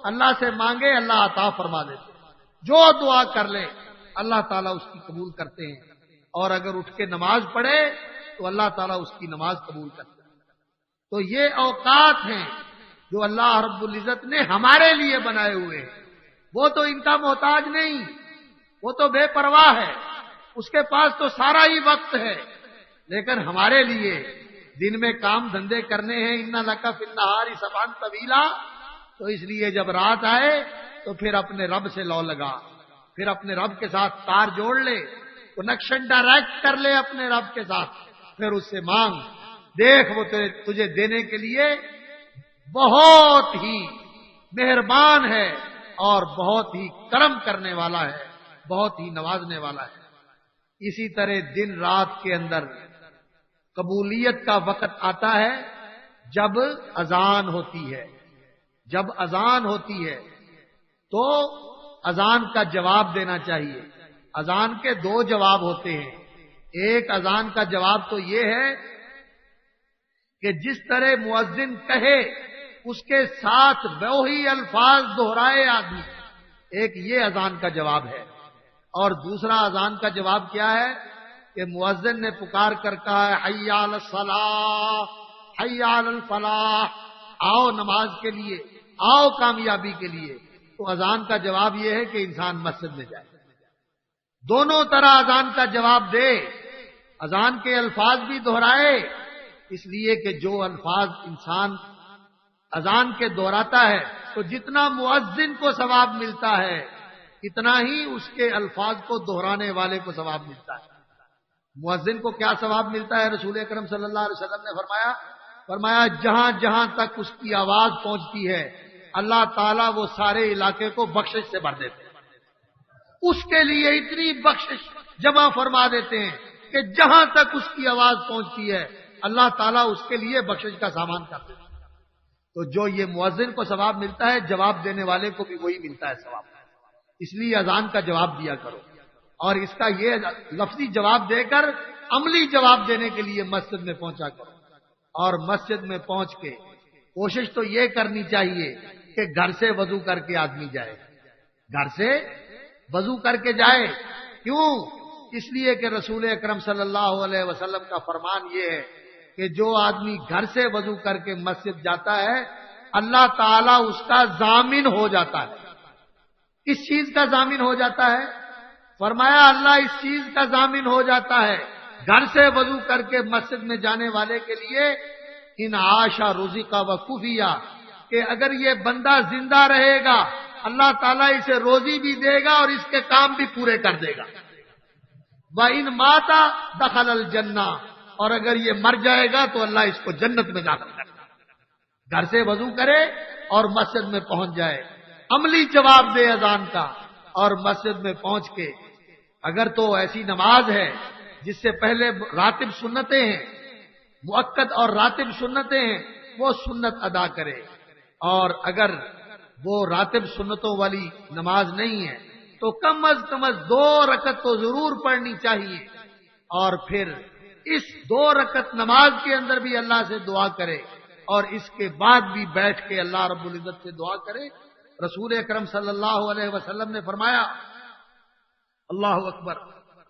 اللہ سے مانگے اللہ عطا فرما دیتے ہیں، جو دعا کر لے اللہ تعالیٰ اس کی قبول کرتے ہیں، اور اگر اٹھ کے نماز پڑھے تو اللہ تعالیٰ اس کی نماز قبول کرتے ہیں۔ تو یہ اوقات ہیں جو اللہ رب العزت نے ہمارے لیے بنائے ہوئے ہیں، وہ تو ان کا محتاج نہیں، وہ تو بے پرواہ ہے، اس کے پاس تو سارا ہی وقت ہے، لیکن ہمارے لیے دن میں کام دھندے کرنے ہیں، ان لک فی النہار سبحا طویلا، تو اس لیے جب رات آئے تو پھر اپنے رب سے لو لگا، پھر اپنے رب کے ساتھ تار جوڑ لے، کنیکشن ڈائریکٹ کر لے اپنے رب کے ساتھ، پھر اس سے مانگ، دیکھ وہ تجھے دینے کے لیے بہت ہی مہربان ہے اور بہت ہی کرم کرنے والا ہے، بہت ہی نوازنے والا ہے۔ اسی طرح دن رات کے اندر قبولیت کا وقت آتا ہے جب اذان ہوتی ہے، جب اذان ہوتی ہے تو اذان کا جواب دینا چاہیے۔ اذان کے 2 جواب ہوتے ہیں، ایک اذان کا جواب تو یہ ہے کہ جس طرح مؤذن کہے اس کے ساتھ وہی الفاظ دہرائے آدمی، ایک یہ اذان کا جواب ہے۔ اور دوسرا اذان کا جواب کیا ہے کہ مؤذن نے پکار کر کہا ہے حی علی الصلاۃ حی علی الفلاح، آؤ نماز کے لیے، آؤ کامیابی کے لیے، تو اذان کا جواب یہ ہے کہ انسان مسجد میں جائے۔ دونوں طرح اذان کا جواب دے، اذان کے الفاظ بھی دہرائے، اس لیے کہ جو الفاظ انسان اذان کے دہراتا ہے تو جتنا مؤذن کو ثواب ملتا ہے اتنا ہی اس کے الفاظ کو دہرانے والے کو ثواب ملتا ہے۔ مؤذن کو کیا ثواب ملتا ہے؟ رسول اکرم صلی اللہ علیہ وسلم نے فرمایا جہاں جہاں تک اس کی آواز پہنچتی ہے اللہ تعالیٰ وہ سارے علاقے کو بخشش سے بھر دیتے ہیں. اس کے لیے اتنی بخشش جمع فرما دیتے ہیں کہ جہاں تک اس کی آواز پہنچتی ہے اللہ تعالیٰ اس کے لیے بخشش کا سامان کرتے ہیں. تو جو یہ مؤذن کو ثواب ملتا ہے جواب دینے والے کو بھی وہی ملتا ہے ثواب. اس لیے اذان کا جواب دیا کرو اور اس کا یہ لفظی جواب دے کر عملی جواب دینے کے لیے مسجد میں پہنچا کرو. اور مسجد میں پہنچ کے کوشش تو یہ کرنی چاہیے کہ گھر سے وضو کر کے آدمی جائے. گھر سے وضو کر کے جائے. کیوں؟ اس لیے کہ رسول اکرم صلی اللہ علیہ وسلم کا فرمان یہ ہے کہ جو آدمی گھر سے وضو کر کے مسجد جاتا ہے اللہ تعالیٰ اس کا ضامن ہو جاتا ہے. کس چیز کا ضامن ہو جاتا ہے؟ فرمایا اللہ اس چیز کا ضامن ہو جاتا ہے گھر سے وضو کر کے مسجد میں جانے والے کے لیے ان عاشا رزقا و کفیا کہ اگر یہ بندہ زندہ رہے گا اللہ تعالیٰ اسے روزی بھی دے گا اور اس کے کام بھی پورے کر دے گا. وَإِن مَاتَ دَخَلَ الْجَنَّةَ اور اگر یہ مر جائے گا تو اللہ اس کو جنت میں داخل کر دے گا. گھر سے وضو کرے اور مسجد میں پہنچ جائے عملی جواب دے اذان کا اور مسجد میں پہنچ کے اگر تو ایسی نماز ہے جس سے پہلے راتب سنتیں ہیں مؤکد اور راتب سنتیں ہیں وہ سنت ادا کرے. اور اگر وہ راتب سنتوں والی نماز نہیں ہے تو کم از کم 2 رکعت تو ضرور پڑھنی چاہیے. اور پھر اس 2 رکعت نماز کے اندر بھی اللہ سے دعا کرے اور اس کے بعد بھی بیٹھ کے اللہ رب العزت سے دعا کرے. رسول اکرم صلی اللہ علیہ وسلم نے فرمایا اللہ اکبر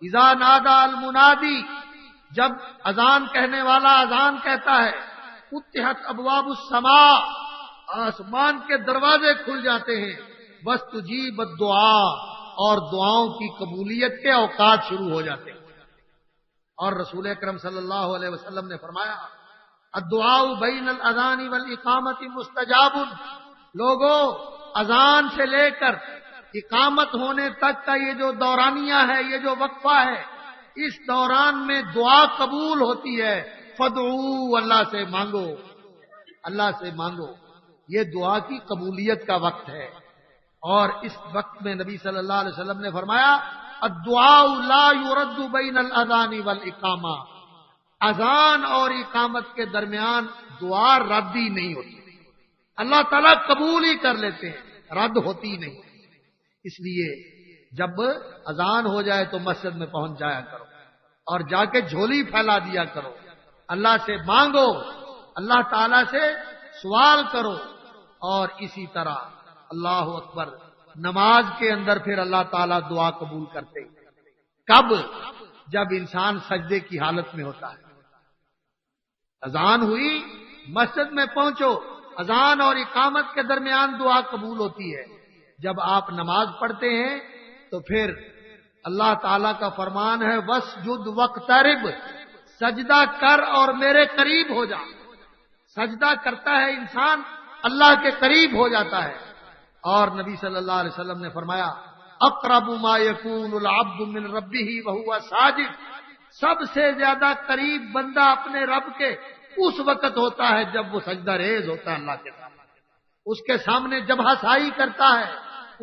اذا نادى المنادی جب اذان کہنے والا اذان کہتا ہے فتحت ابواب السماء آسمان کے دروازے کھل جاتے ہیں واستجیب الدعاء اور دعاؤں کی قبولیت کے اوقات شروع ہو جاتے ہیں. اور رسول اکرم صلی اللہ علیہ وسلم نے فرمایا الدعاء بین الاذان والاقامت مستجاب. لوگوں اذان سے لے کر اقامت ہونے تک کا یہ جو دورانیہ ہے یہ جو وقفہ ہے اس دوران میں دعا قبول ہوتی ہے. فدعو اللہ سے مانگو اللہ سے مانگو. یہ دعا کی قبولیت کا وقت ہے. اور اس وقت میں نبی صلی اللہ علیہ وسلم نے فرمایا الدعاء لا يرد بین الاذان والاقامہ. اذان اور اقامت کے درمیان دعا رد ہی نہیں ہوتی. اللہ تعالیٰ قبول ہی کر لیتے ہیں رد ہوتی نہیں. اس لیے جب اذان ہو جائے تو مسجد میں پہنچ جایا کرو اور جا کے جھولی پھیلا دیا کرو. اللہ سے مانگو اللہ تعالیٰ سے سوال کرو. اور اسی طرح اللہ اکبر نماز کے اندر پھر اللہ تعالیٰ دعا قبول کرتے ہیں. کب؟ جب انسان سجدے کی حالت میں ہوتا ہے. اذان ہوئی مسجد میں پہنچو اذان اور اقامت کے درمیان دعا قبول ہوتی ہے. جب آپ نماز پڑھتے ہیں تو پھر اللہ تعالیٰ کا فرمان ہے واسجد واقترب سجدہ کر اور میرے قریب ہو جا. سجدہ کرتا ہے انسان اللہ کے قریب ہو جاتا ہے. اور نبی صلی اللہ علیہ وسلم نے فرمایا اقرب ما یکون العبد من ربہ وہو ساجد. سب سے زیادہ قریب بندہ اپنے رب کے اس وقت ہوتا ہے جب وہ سجدہ ریز ہوتا ہے اللہ کے سامنے. اس کے سامنے جبہہ سائی کرتا ہے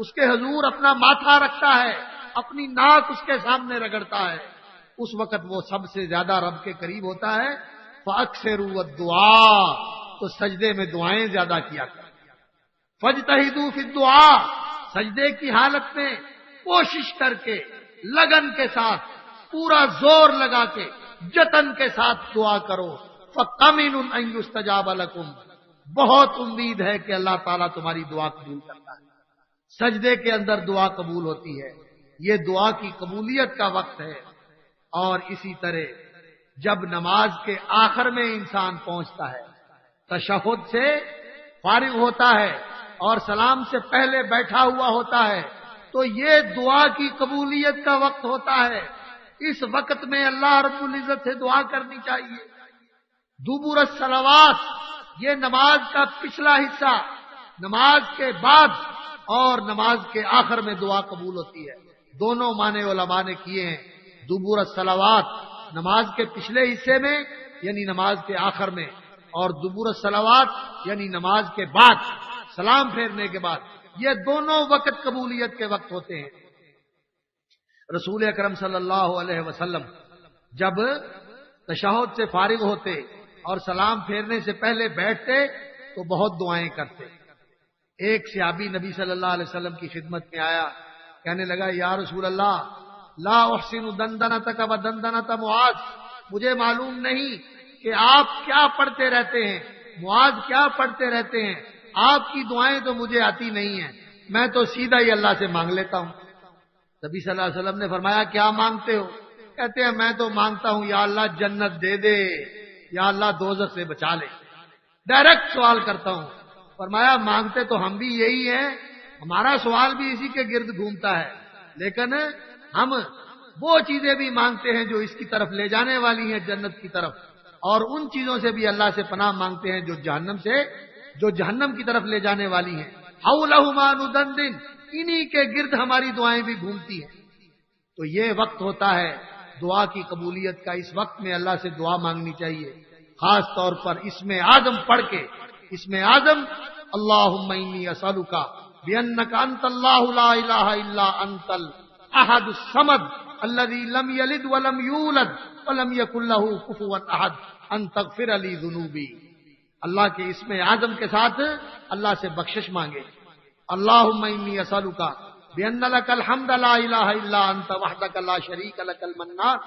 اس کے حضور اپنا ماتھا رکھتا ہے اپنی ناک اس کے سامنے رگڑتا ہے. اس وقت وہ سب سے زیادہ رب کے قریب ہوتا ہے. فاکثروا الدعاء تو سجدے میں دعائیں زیادہ کیا کریں. فاجتہدوا فی الدعاء سجدے کی حالت میں کوشش کر کے لگن کے ساتھ پورا زور لگا کے جتن کے ساتھ دعا کرو. فَقَمِنٌ أَن يُسْتَجَابَ لَكُمْ بہت امید ہے کہ اللہ تعالیٰ تمہاری دعا قبول کرتا ہے. سجدے کے اندر دعا قبول ہوتی ہے. یہ دعا کی قبولیت کا وقت ہے. اور اسی طرح جب نماز کے آخر میں انسان پہنچتا ہے تشہد سے فارغ ہوتا ہے اور سلام سے پہلے بیٹھا ہوا ہوتا ہے تو یہ دعا کی قبولیت کا وقت ہوتا ہے. اس وقت میں اللہ رب العزت سے دعا کرنی چاہیے. دبر الصلوات یہ نماز کا پچھلا حصہ نماز کے بعد اور نماز کے آخر میں دعا قبول ہوتی ہے. دونوں معنی علماء نے کیے ہیں. دبر الصلوات نماز کے پچھلے حصے میں یعنی نماز کے آخر میں اور دبور الصلوات یعنی نماز کے بعد، سلام پھیرنے کے بعد، یہ دونوں وقت قبولیت کے وقت ہوتے ہیں۔ رسول اکرم صلی اللہ علیہ وسلم جب تشہد سے فارغ ہوتے اور سلام پھیرنے سے پہلے بیٹھتے تو بہت دعائیں کرتے۔ ایک صحابی نبی صلی اللہ علیہ وسلم کی خدمت میں آیا، کہنے لگا یا رسول اللہ لا احسن دندنتک و دندنت معاذ، مجھے معلوم نہیں کہ آپ کیا پڑھتے رہتے ہیں، معاذ کیا پڑھتے رہتے ہیں، آپ کی دعائیں تو مجھے آتی نہیں ہیں، میں تو سیدھا ہی اللہ سے مانگ لیتا ہوں۔ نبی صلی اللہ علیہ وسلم نے فرمایا کیا مانگتے ہو؟ کہتے ہیں میں تو مانگتا ہوں یا اللہ جنت دے دے، یا اللہ دوزخ سے بچا لے، ڈائریکٹ سوال کرتا ہوں۔ فرمایا مانگتے تو ہم بھی یہی ہیں، ہمارا سوال بھی اسی کے گرد گھومتا ہے، لیکن ہم وہ چیزیں بھی مانگتے ہیں جو اس کی طرف لے جانے والی ہیں جنت کی طرف، اور ان چیزوں سے بھی اللہ سے پناہ مانگتے ہیں جو جہنم کی طرف لے جانے والی ہیں۔ حولہما ندندن، انہی کے گرد ہماری دعائیں بھی گھومتی ہیں۔ تو یہ وقت ہوتا ہے دعا کی قبولیت کا، اس وقت میں اللہ سے دعا مانگنی چاہیے، خاص طور پر اسم اعظم پڑھ کے۔ اسم اعظم اللہم انی اسألک بانک انت اللہ لا الہ الا انت الاحد الصمد الذی لم یلد ولم یولد ولم یکن لہ کفوا احد ان تغفر لی ذنوبی۔ اللہ کے اسم اعظم کے ساتھ اللہ سے بخشش مانگے۔ اللہم انی اسألک بأن لك الحمد لا الہ الا انت وحدک لا شریک لک المنان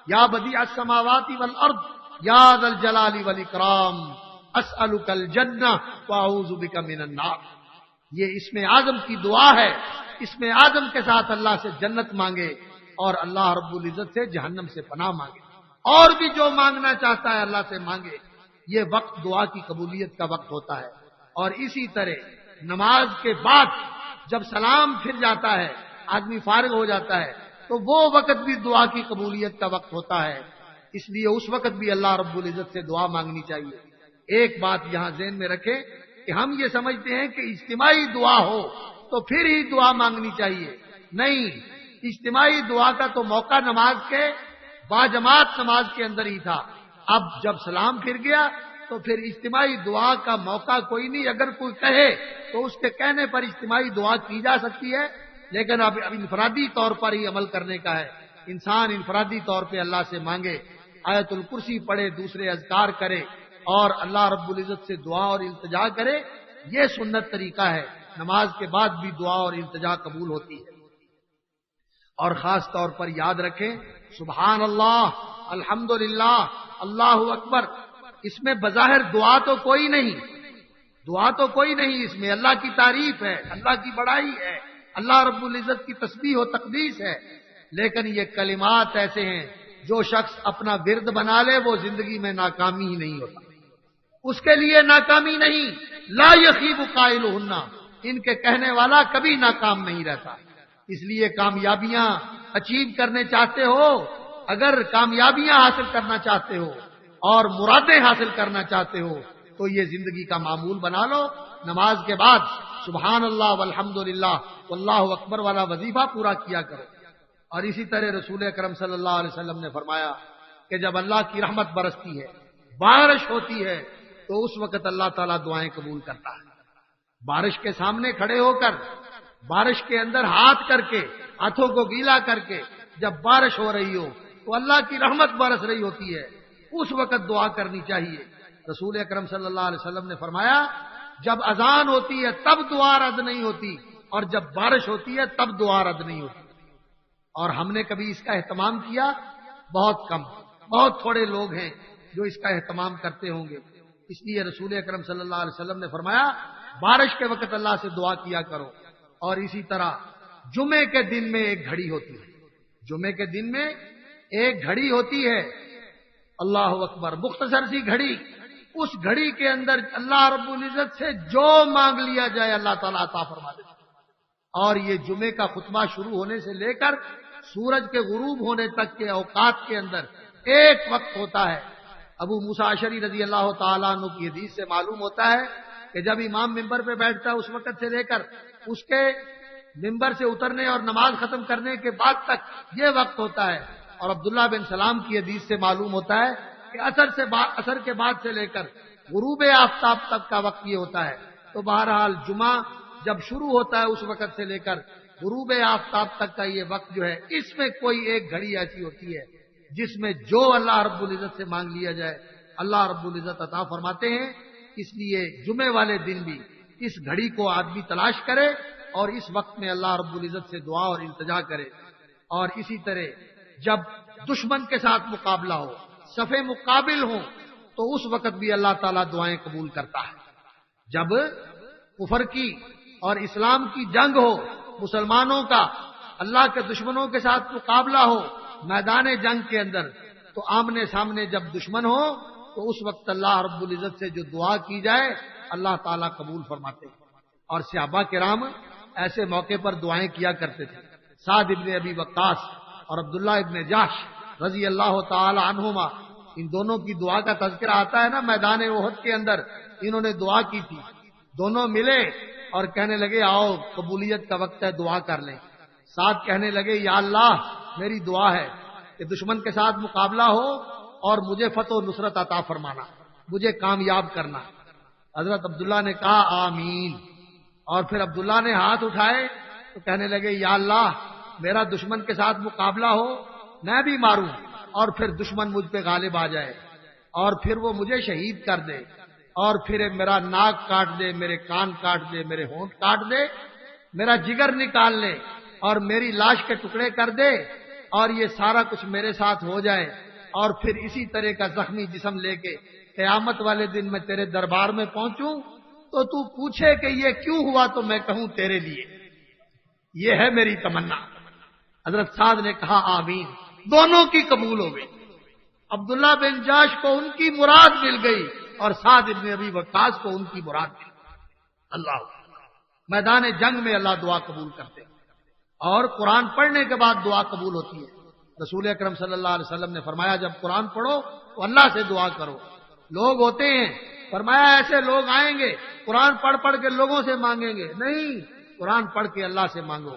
یا بدیع السماوات والارض یا ذا الجلال والاکرام اسألک الجنہ واعوذ بک من النار۔ یہ اسم اعظم کی دعا ہے، اسم اعظم کے ساتھ اللہ سے جنت مانگے اور اللہ رب العزت سے جہنم سے پناہ مانگے، اور بھی جو مانگنا چاہتا ہے اللہ سے مانگے۔ یہ وقت دعا کی قبولیت کا وقت ہوتا ہے۔ اور اسی طرح نماز کے بعد جب سلام پھر جاتا ہے، آدمی فارغ ہو جاتا ہے، تو وہ وقت بھی دعا کی قبولیت کا وقت ہوتا ہے۔ اس لیے اس وقت بھی اللہ رب العزت سے دعا مانگنی چاہیے۔ ایک بات یہاں ذہن میں رکھیں کہ ہم یہ سمجھتے ہیں کہ اجتماعی دعا ہو تو پھر ہی دعا مانگنی چاہیے، نہیں، اجتماعی دعا کا تو موقع نماز کے باجماعت نماز کے اندر ہی تھا۔ اب جب سلام پھر گیا تو پھر اجتماعی دعا کا موقع کوئی نہیں۔ اگر کوئی کہے تو اس کے کہنے پر اجتماعی دعا کی جا سکتی ہے، لیکن اب انفرادی طور پر ہی عمل کرنے کا ہے۔ انسان انفرادی طور پہ اللہ سے مانگے، آیت الکرسی پڑھے، دوسرے اذکار کرے اور اللہ رب العزت سے دعا اور التجا کرے، یہ سنت طریقہ ہے۔ نماز کے بعد بھی دعا اور التجا قبول ہوتی ہے۔ اور خاص طور پر یاد رکھیں سبحان اللہ، الحمدللہ، اللہ اکبر، اس میں بظاہر دعا تو کوئی نہیں، دعا تو کوئی نہیں، اس میں اللہ کی تعریف ہے، اللہ کی بڑائی ہے، اللہ رب العزت کی تسبیح و تقدیس ہے، لیکن یہ کلمات ایسے ہیں جو شخص اپنا ورد بنا لے وہ زندگی میں ناکامی ہی نہیں ہوتا، اس کے لیے ناکامی نہیں، لا یخیب قائلہن، ان کے کہنے والا کبھی ناکام نہیں رہتا۔ اس لیے کامیابیاں اچیو کرنے چاہتے ہو، اگر کامیابیاں حاصل کرنا چاہتے ہو اور مرادیں حاصل کرنا چاہتے ہو تو یہ زندگی کا معمول بنا لو۔ نماز کے بعد سبحان اللہ والحمدللہ واللہ اکبر والا وظیفہ پورا کیا کرو۔ اور اسی طرح رسول اکرم صلی اللہ علیہ وسلم نے فرمایا کہ جب اللہ کی رحمت برستی ہے، بارش ہوتی ہے، تو اس وقت اللہ تعالیٰ دعائیں قبول کرتا ہے۔ بارش کے سامنے کھڑے ہو کر، بارش کے اندر ہاتھ کر کے، ہاتھوں کو گیلا کر کے جب بارش ہو رہی ہو تو اللہ کی رحمت برس رہی ہوتی ہے، اس وقت دعا کرنی چاہیے۔ رسول اکرم صلی اللہ علیہ وسلم نے فرمایا جب اذان ہوتی ہے تب دعا رد نہیں ہوتی، اور جب بارش ہوتی ہے تب دعا رد نہیں ہوتی۔ اور ہم نے کبھی اس کا اہتمام کیا؟ بہت کم، بہت تھوڑے لوگ ہیں جو اس کا اہتمام کرتے ہوں گے۔ اس لیے رسول اکرم صلی اللہ علیہ وسلم نے فرمایا بارش کے وقت اللہ سے دعا کیا کرو۔ اور اسی طرح جمعے کے دن میں ایک گھڑی ہوتی ہے، جمعے کے دن میں ایک گھڑی ہوتی ہے، اللہ اکبر، مختصر سی گھڑی، اس گھڑی کے اندر اللہ رب العزت سے جو مانگ لیا جائے اللہ تعالیٰ عطا فرما دیتا ہے۔ اور یہ جمعے کا خطبہ شروع ہونے سے لے کر سورج کے غروب ہونے تک کے اوقات کے اندر ایک وقت ہوتا ہے۔ ابو موسیٰ اشعری رضی اللہ تعالیٰ عنہ کی حدیث سے معلوم ہوتا ہے کہ جب امام ممبر پہ بیٹھتا ہے اس وقت سے لے کر اس کے ممبر سے اترنے اور نماز ختم کرنے کے بعد تک یہ وقت ہوتا ہے۔ اور عبداللہ بن سلام کی حدیث سے معلوم ہوتا ہے کہ عصر کے بعد سے لے کر غروب آفتاب تک کا وقت یہ ہوتا ہے. تو بہرحال جمعہ جب شروع ہوتا ہے اس وقت سے لے کر غروب آفتاب تک کا یہ وقت جو ہے، اس میں کوئی ایک گھڑی ایسی ہوتی ہے جس میں جو اللہ رب العزت سے مانگ لیا جائے اللہ رب العزت عطا فرماتے ہیں. اس لیے جمعے والے دن بھی اس گھڑی کو آدمی تلاش کرے اور اس وقت میں اللہ رب العزت سے دعا اور التجا کرے. اور اسی طرح جب دشمن کے ساتھ مقابلہ ہو، صفے مقابل ہوں، تو اس وقت بھی اللہ تعالیٰ دعائیں قبول کرتا ہے. جب کفر کی اور اسلام کی جنگ ہو، مسلمانوں کا اللہ کے دشمنوں کے ساتھ مقابلہ ہو میدان جنگ کے اندر، تو آمنے سامنے جب دشمن ہو تو اس وقت اللہ رب العزت سے جو دعا کی جائے اللہ تعالیٰ قبول فرماتے ہیں. اور صحابہ کرام ایسے موقع پر دعائیں کیا کرتے تھے. سعد ابن ابی وقاص اور عبداللہ ابن جحش رضی اللہ تعالی عنہما، ان دونوں کی دعا کا تذکرہ آتا ہے نا میدان احد کے اندر. انہوں نے دعا کی تھی، دونوں ملے اور کہنے لگے آؤ قبولیت کا وقت ہے، دعا کر لیں. سعد کہنے لگے یا اللہ میری دعا ہے کہ دشمن کے ساتھ مقابلہ ہو اور مجھے فتح و نصرت عطا فرمانا، مجھے کامیاب کرنا. حضرت عبداللہ نے کہا آمین. اور پھر عبداللہ نے ہاتھ اٹھائے تو کہنے لگے یا اللہ میرا دشمن کے ساتھ مقابلہ ہو، میں بھی ماروں اور پھر دشمن مجھ پہ غالب آ جائے اور پھر وہ مجھے شہید کر دے اور پھر میرا ناک کاٹ دے، میرے کان کاٹ دے، میرے ہونٹ کاٹ دے، میرا جگر نکال لے اور میری لاش کے ٹکڑے کر دے اور یہ سارا کچھ میرے ساتھ ہو جائے اور پھر اسی طرح کا زخمی جسم لے کے قیامت والے دن میں تیرے دربار میں پہنچوں تو تو پوچھے کہ یہ کیوں ہوا تو میں کہوں تیرے لیے. یہ ہے میری تمنا. حضرت سعد نے کہا آمین. دونوں کی قبول ہو گئی. عبداللہ بن جاش کو ان کی مراد مل گئی اور سعد ابن ابی وقاص کو ان کی مراد مل گئی. اللہ میدان جنگ میں اللہ دعا قبول کرتے ہیں اور قرآن پڑھنے کے بعد دعا قبول ہوتی ہے. رسول اکرم صلی اللہ علیہ وسلم نے فرمایا جب قرآن پڑھو تو اللہ سے دعا کرو. لوگ ہوتے ہیں فرمایا ایسے لوگ آئیں گے قرآن پڑھ پڑھ کے لوگوں سے مانگیں گے، نہیں، قرآن پڑھ کے اللہ سے مانگو.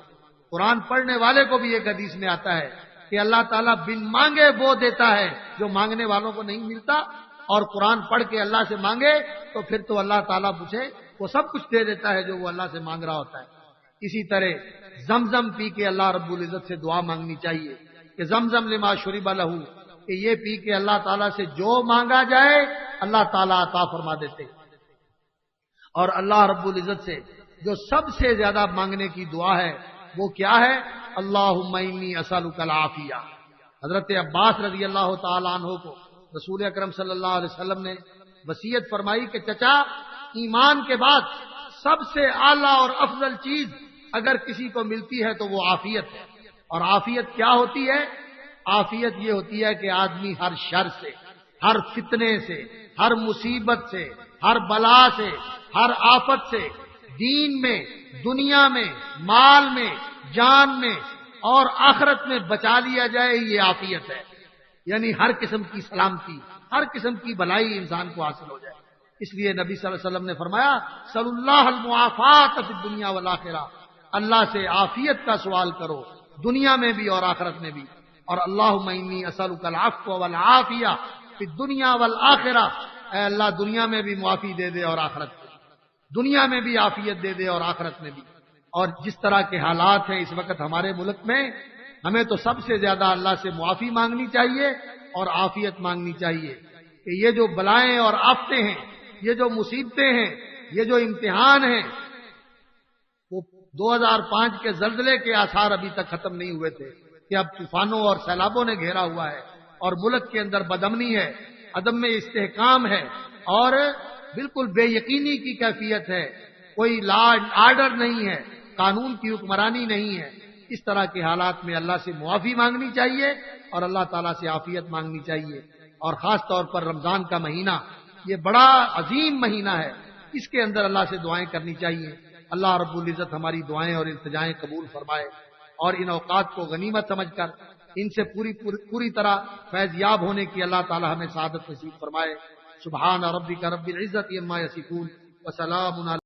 قرآن پڑھنے والے کو بھی ایک حدیث میں آتا ہے کہ اللہ تعالیٰ بن مانگے وہ دیتا ہے جو مانگنے والوں کو نہیں ملتا، اور قرآن پڑھ کے اللہ سے مانگے تو پھر تو اللہ تعالیٰ پوچھے وہ سب کچھ دے دیتا ہے جو وہ اللہ سے مانگ رہا ہوتا ہے. اسی طرح زمزم پی کے اللہ رب العزت سے دعا مانگنی چاہیے کہ زمزم لما شرب لہو، کہ یہ پی کے اللہ تعالیٰ سے جو مانگا جائے اللہ تعالیٰ عطا فرما دیتے. اور اللہ رب العزت سے جو سب سے زیادہ مانگنے کی دعا ہے وہ کیا ہے؟ اللہم انی اسألک العافیہ. حضرت عباس رضی اللہ تعالی عنہ کو رسول اکرم صلی اللہ علیہ وسلم نے وصیت فرمائی کہ چچا ایمان کے بعد سب سے اعلیٰ اور افضل چیز اگر کسی کو ملتی ہے تو وہ عافیت ہے. اور عافیت کیا ہوتی ہے؟ عافیت یہ ہوتی ہے کہ آدمی ہر شر سے، ہر فتنے سے، ہر مصیبت سے، ہر بلا سے، ہر آفت سے دین میں، دنیا میں، مال میں، جان میں اور آخرت میں بچا لیا جائے، یہ عافیت ہے. یعنی ہر قسم کی سلامتی، ہر قسم کی بھلائی انسان کو حاصل ہو جائے. اس لیے نبی صلی اللہ علیہ وسلم نے فرمایا صلی اللہ المعافات فی الدنیا والآخرہ، اللہ سے عافیت کا سوال کرو دنیا میں بھی اور آخرت میں بھی. اور اللہم انی اسألک العفو والعافیہ فی الدنیا والآخرہ، اے اللہ دنیا میں بھی معافی دے دے اور آخرت میں، دنیا میں بھی عافیت دے دے اور آخرت میں بھی. اور جس طرح کے حالات ہیں اس وقت ہمارے ملک میں، ہمیں تو سب سے زیادہ اللہ سے معافی مانگنی چاہیے اور عافیت مانگنی چاہیے کہ یہ جو بلائیں اور آفتیں ہیں، یہ جو مصیبتیں ہیں، یہ جو امتحان ہیں، وہ 2005 کے زلزلے کے آثار ابھی تک ختم نہیں ہوئے تھے کہ اب طوفانوں اور سیلابوں نے گھیرا ہوا ہے اور ملک کے اندر بدامنی ہے، عدم استحکام ہے اور بالکل بے یقینی کی کیفیت ہے، کوئی لا آرڈر نہیں ہے، قانون کی حکمرانی نہیں ہے. اس طرح کے حالات میں اللہ سے معافی مانگنی چاہیے اور اللہ تعالیٰ سے عافیت مانگنی چاہیے. اور خاص طور پر رمضان کا مہینہ یہ بڑا عظیم مہینہ ہے، اس کے اندر اللہ سے دعائیں کرنی چاہیے. اللہ رب العزت ہماری دعائیں اور التجائیں قبول فرمائے اور ان اوقات کو غنیمت سمجھ کر ان سے پوری طرح فیض یاب ہونے کی اللہ تعالیٰ ہمیں سعادت نصیب فرمائے. سبحان ربک رب العزت عما یصفون وسلام علی